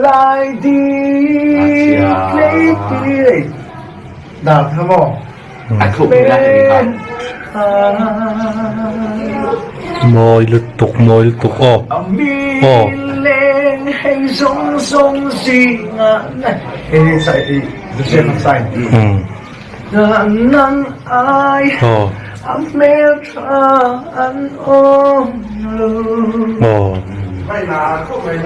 lại đi lấy đi đào tham mộ bên môi lụt tục ô lên hay sông sông gì ngàn ê sai đi được chưa không sai ngàn nắng ai ấm mê thơ anh ôm lưu mày là không mày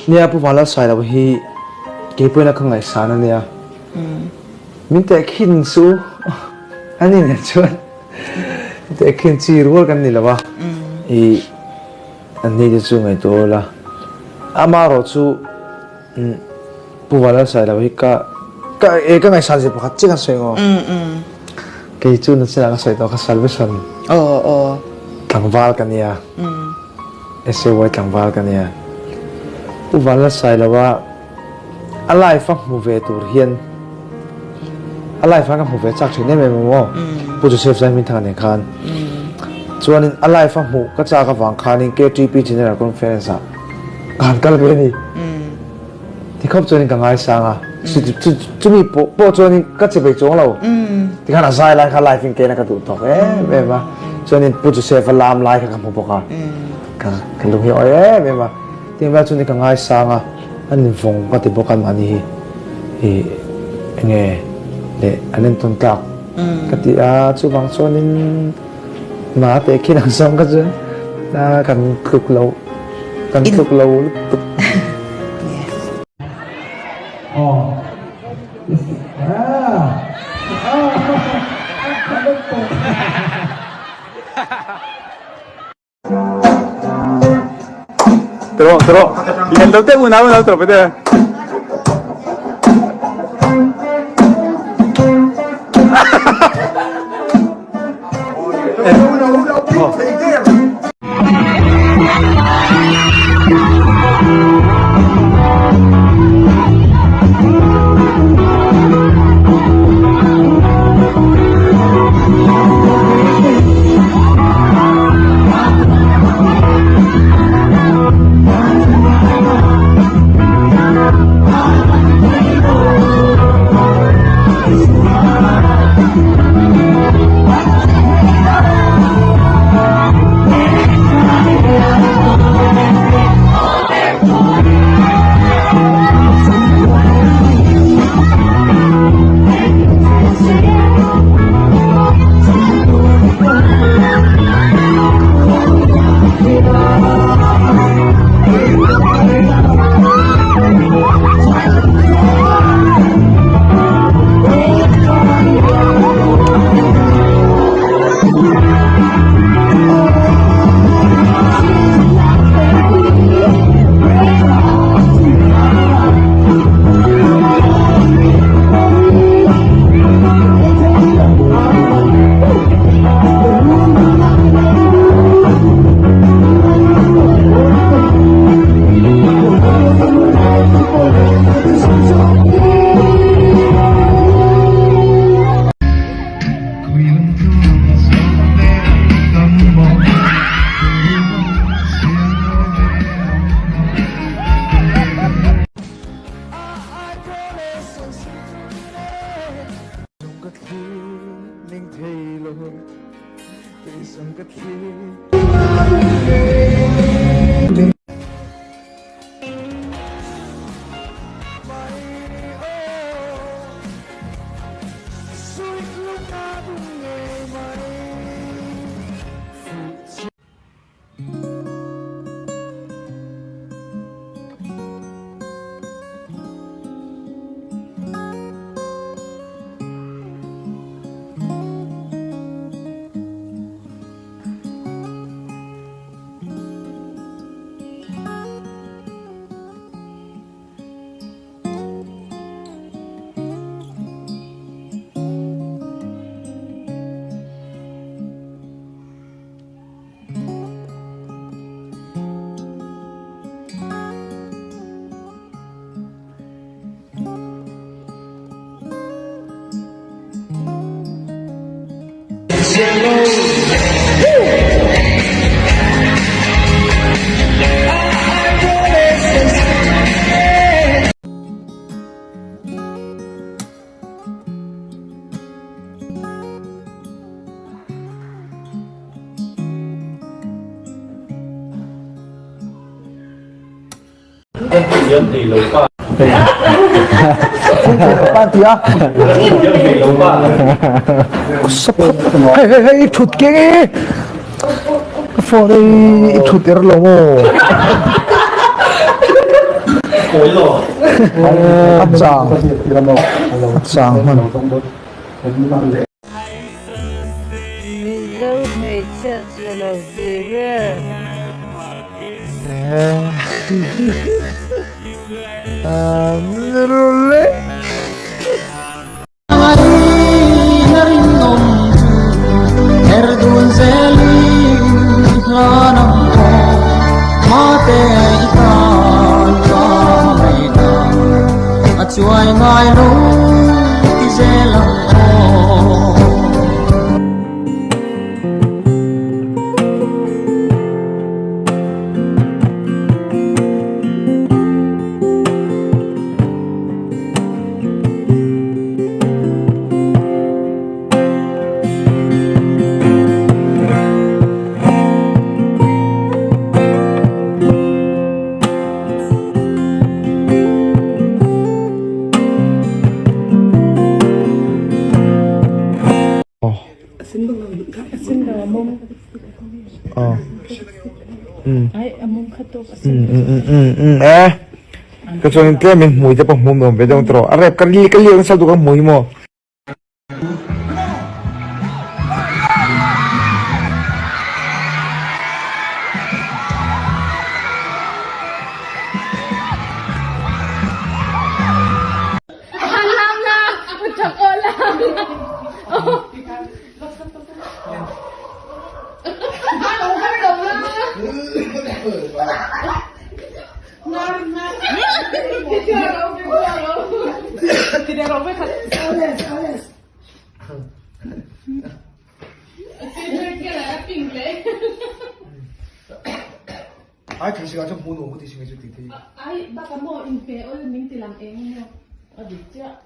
เนี่ยผู้ฟังแล้วใส่เราที่เก็บไว้ในข้างในสารนั่นเนี่ยมิแต่ขินสู้อันนี้เนี่ยชวนแต่ขินจีรัวกันนี่แหละวะอันนี้จะช่วยไงตัวละอามาเราชูผู้ฟังแล้วใส่เราที่ก็ข้างในสารสิบขัดจิกันสวยงอก็จู่นั่นสิเราก็ใส่ตัวก็สารไปส่วนต่างวาลกันเนี่ยเสไว้ต่างวาลกันเนี่ยผู้ฟังแล้วใส่แล้วว่าอะไรฟังหูเวตูเฮียนอะไรฟังกับหูเวจากถึงได้ไหมมั้งวะผู้จะเชฟใจมีทางไหนกันส่วนอะไรฟังหูก็จะกับฟังคานิเกตีปีจินเนอร์คอนเฟอเรนซ์การกันเลยนี่ที่เขาส่วนนี้ก็ง่ายสังอ่ะจะมีโปรส่วนนี้ก็จะไปจ้องเราที่ขนาดใส่ไลน์เขาไลฟ์ฟิงเกนก็ถูกต้องเว้ยมาส่วนนี้ผู้จะเชฟลามไลฟ์กับผมบอกกันลุงเฮียเว้ยมาที่แม่ช่วงนี้ก็ง่ายสังอ่ะอันนี้ฟงก็ติดโปรแกรมอันนี้เนี่ยเด็กอันนี้ต้นตักก็ติดช่วงบางช่วงนี้มาเตะขี้หนังซองก็จะกันคลุกเราตุ๊บอ๋อTerus, yang tahu tu mana terus betul. Dân thì lục ba. Ba tía. Dân thì lục ba. Sắp hey thụt kia. Phone đây thụt ở lồng mồ. Ôi lồ. Áp chàng man. Chuai ngai lu ti zelang o Kecuali itu min mui jepang mum dong bedong tro. Arep kali yang satu kan mui mo. Ay, kasi nga siya puno mo, tising nga siya titi. Ay, baka mo, inpe, o minti lang mo. O, di siya.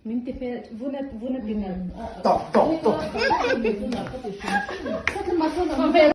Minti pe, vunat binag. Tok. Vunat,